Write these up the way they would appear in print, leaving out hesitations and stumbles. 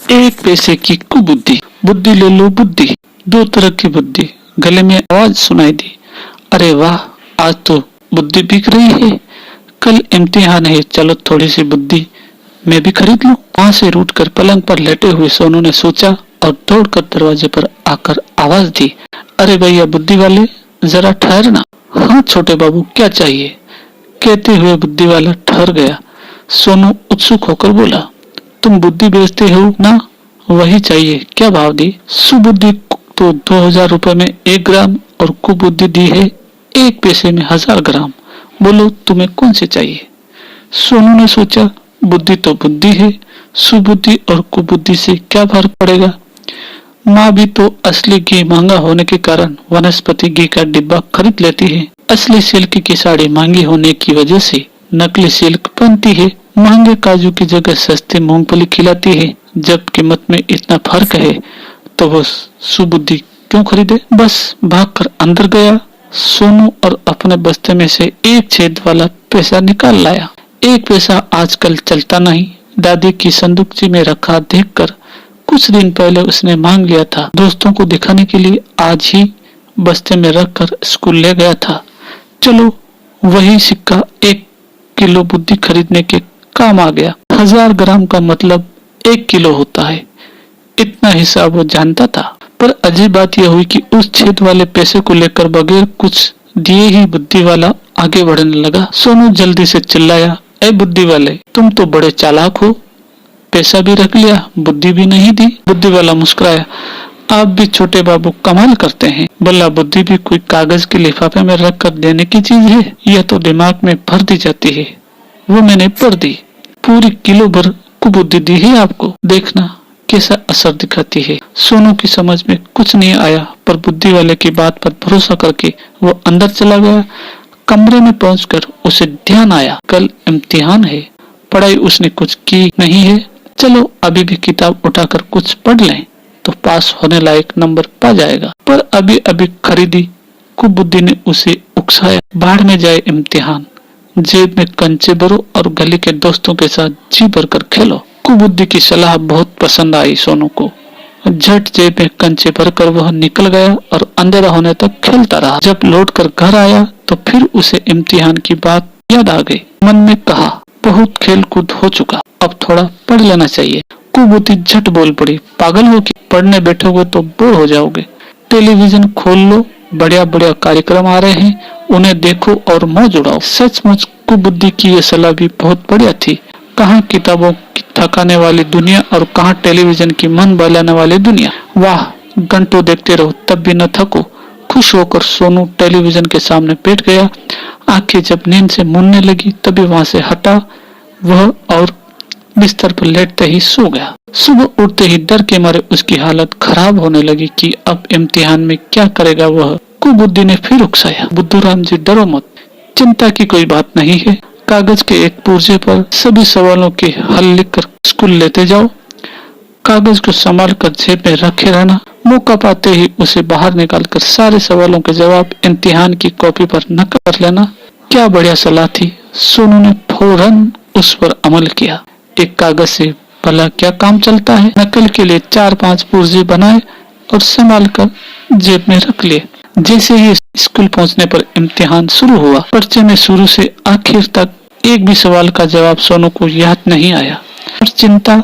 एक पैसे की कुबुद्धि। बुद्धि ले लो बुद्धि, दो तरह की बुद्धि। गले में आवाज सुनाई दी, अरे वाह, आज तो बुद्धि बिक रही है। कल इम्तिहान है, चलो थोड़ी सी बुद्धि मैं भी खरीद लूं। वहां से रूठकर पलंग पर लेटे हुए सोनू ने सोचा और दौड़कर दरवाजे पर आकर आवाज दी, अरे भैया बुद्धि वाले, जरा ठहरना। हाँ छोटे बाबू, क्या चाहिए? कहते हुए बुद्धि वाला ठहर गया। सोनू उत्सुक होकर बोला, तुम बुद्धि बेचते हो ना? वही चाहिए, क्या भाव दी? सुबुद्धि तो 2000 रुपए में 1 ग्राम और कुबुद्धि दी है 1 पैसे में 1000 ग्राम। बोलो तुम्हें कौन सी चाहिए? सोनू ने सोचा, बुद्धि तो बुद्धि है, सुबुद्धि और कुबुद्धि से क्या फर्क पड़ेगा। माँ भी तो असली घी महंगा होने के कारण वनस्पति घी का डिब्बा खरीद लेती है। असली सिल्क की साड़ी महंगी होने की वजह से नकली सिल्क पहनती है। महंगे काजू की जगह सस्ती मूंगफली खिलाती है। जब कीमत में इतना फर्क है तो वो सुबुद्धि क्यों खरीदे? बस भागकर अंदर गया सोनू और अपने बस्ते में से एक छेद वाला पैसा निकाल लाया। 1 पैसा आजकल चलता नहीं, दादी की संदूकची में रखा देखकर कुछ दिन पहले उसने मांग लिया था। दोस्तों को दिखाने के लिए आज ही बस्ते में रखकर स्कूल ले गया था। चलो वही सिक्का 1 किलो बुद्धि खरीदने के काम आ गया। 1000 ग्राम का मतलब 1 किलो होता है, इतना हिसाब वो जानता था। पर अजीब बात यह हुई कि उस छेद वाले पैसे को लेकर बगैर कुछ दिए ही बुद्धि वाला आगे बढ़ने लगा। सोनू जल्दी से चिल्लाया, ए बुद्धि वाले, तुम तो बड़े चालाक हो, पैसा भी रख लिया, बुद्धि भी नहीं दी। बुद्धि वाला मुस्कुराया, आप भी छोटे बाबू कमाल करते हैं। बोला, बुद्धि भी कोई कागज के लिफाफे में रख कर देने की चीज है, यह तो दिमाग में भर दी जाती है। वो मैंने भर दी, पूरी किलो भर कुबुद्धि दी है आपको, देखना कैसा असर दिखाती है। सोनू की समझ में कुछ नहीं आया, पर बुद्धि वाले की बात पर भरोसा करके वो अंदर चला गया। कमरे में पहुंचकर उसे ध्यान आया, कल इम्तिहान है, पढ़ाई उसने कुछ की नहीं है। चलो अभी भी किताब उठाकर कुछ पढ़ लें तो पास होने लायक नंबर पा जाएगा। पर अभी अभी खरीदी कुबुद्धि ने उसे उकसाया, बाढ़ में जाए इम्तिहान, जेब में कंचे भरो और गली के दोस्तों के साथ जी भरकर खेलो। कुबुद्धि की सलाह बहुत पसंद आई सोनू को। झट जेब में कंचे भरकर वह निकल गया और अंधेरा होने तक खेलता रहा। जब लौटकर घर आया तो फिर उसे इम्तिहान की बात याद आ गई। मन में कहा, बहुत खेल कूद हो चुका, अब थोड़ा पढ़ लेना चाहिए। कुबुद्धि झट बोल पड़ी, पागल हो कि पढ़ने बैठोगे तो बोर हो जाओगे। टेलीविजन खोल लो, बढ़िया बढ़िया कार्यक्रम आ रहे हैं, उन्हें देखो और मौज उड़ाओ। सचमुच कुबुद्धि की यह सलाह भी बहुत बढ़िया थी। कहाँ किताबों की थकाने वाली दुनिया और कहाँ टेलीविजन की मन बहलाने वाली दुनिया। वाह, घंटों देखते रहो तब भी न थको। खुश होकर सोनू टेलीविजन के सामने बैठ गया। आंखें जब नींद से मुड़ने लगी तभी वहां से हटा वह और बिस्तर पर लेटते ही सो गया। सुबह उठते ही डर के मारे उसकी हालत खराब होने लगी कि अब इम्तिहान में क्या करेगा वह। कुबुद्धि ने फिर उकसाया, बुद्धूराम जी डरो मत, चिंता की कोई बात नहीं है। कागज के एक पुर्जे पर सभी सवालों के हल लिखकर स्कूल लेते जाओ। कागज को संभाल कर जेब में रखे रहना। मौका पाते ही उसे बाहर निकालकर सारे सवालों के जवाब इम्तिहान की कॉपी पर नकल कर लेना। क्या बढ़िया सलाह थी। सोनू ने फौरन उस पर अमल किया। एक कागज से भला क्या काम चलता है। नकल के लिए 4-5 पुर्जे बनाए और संभाल कर जेब में रख लिए। जैसे ही स्कूल पहुंचने पर इम्तिहान शुरू हुआ। पर्चे में शुरू से आखिर तक एक भी सवाल का जवाब सोनू को याद नहीं आया। और चिंता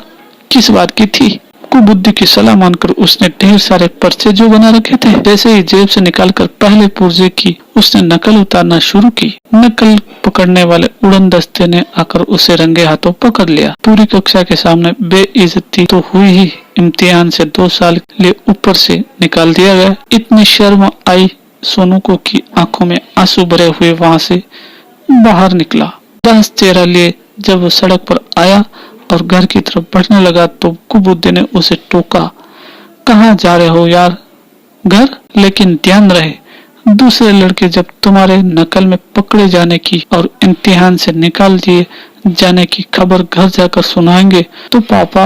किस बात की थी। कुबुद्धि की सलाह मानकर उसने ढेर सारे पर्चे जो बना रखे थे, जैसे ही जेब से निकालकर पहले पुर्जे की उसने नकल उतारना शुरू की। नकल पकड़ने वाले उड़न दस्ते ने आकर उसे रंगे हाथों पकड़ लिया। पूरी कक्षा के सामने बेइज्जती तो हुई ही, इम्तिहान से 2 साल के लिए ऊपर से निकाल दिया गया। इतनी शर्म आई सोनू को कि आंखों में आंसू भरे हुए वहां से बाहर निकला। उदास चेहरा लिए जब वो सड़क पर आया और घर की तरफ बढ़ने लगा तो कुबुद्धि ने उसे टोका, कहाँ जा रहे हो यार? घर? लेकिन ध्यान रहे, दूसरे लड़के जब तुम्हारे नकल में पकड़े जाने की और इम्तिहान से निकाल दिए जाने की खबर घर जाकर सुनाएंगे तो पापा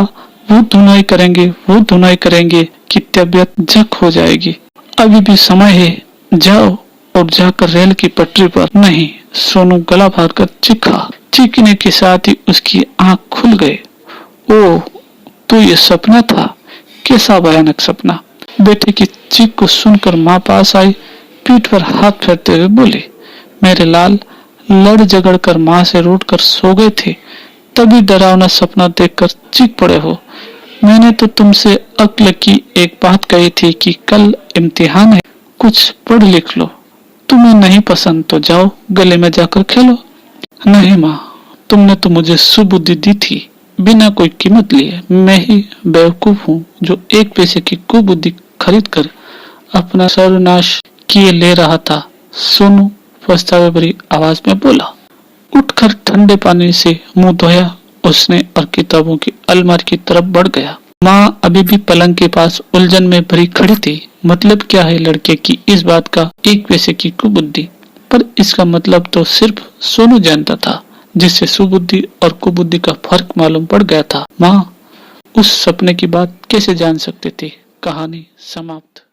वो धुनाई करेंगे कि तबीयत जक हो जाएगी। अभी भी समय है, जाओ और जाकर रेल की पटरी पर। नहीं, सोनू गला फाड़कर चीखा। चीखने के साथ ही उसकी आंख खुल गई। ओह, तो ये सपना था? कैसा भयानक सपना। बेटे की चीख को सुनकर माँ पास आई, पीठ पर हाथ फेरते हुए बोली, मेरे लाल, लड़ झगड़ कर माँ से रूठ कर सो गए थे, तभी डरावना सपना देखकर चीख पड़े हो। मैंने तो तुमसे अक्ल की एक बात कही थी कि कल इम्तिहान है, कुछ पढ़ लिख लो। तुम्हें नहीं पसंद तो जाओ गले में जाकर खेलो। नहीं माँ, तुमने तो मुझे सुबुद्धि दी थी, बिना कोई कीमत लिए। मैं ही बेवकूफ हूँ जो 1 पैसे की कुबुद्धि खरीद कर अपना सर्वनाश किए ले रहा था। सोनू पछतावे भरी आवाज में बोला। उठकर ठंडे पानी से मुंह धोया उसने और किताबों की अलमारी की तरफ बढ़ गया। माँ अभी भी पलंग के पास उलझन में भरी खड़ी थी। मतलब क्या है लड़के की इस बात का 1 पैसे की कुबुद्धि? पर इसका मतलब तो सिर्फ सोनू जानता था, जिससे सुबुद्धि और कुबुद्धि का फर्क मालूम पड़ गया था। माँ उस सपने की बात कैसे जान सकती थी? कहानी समाप्त।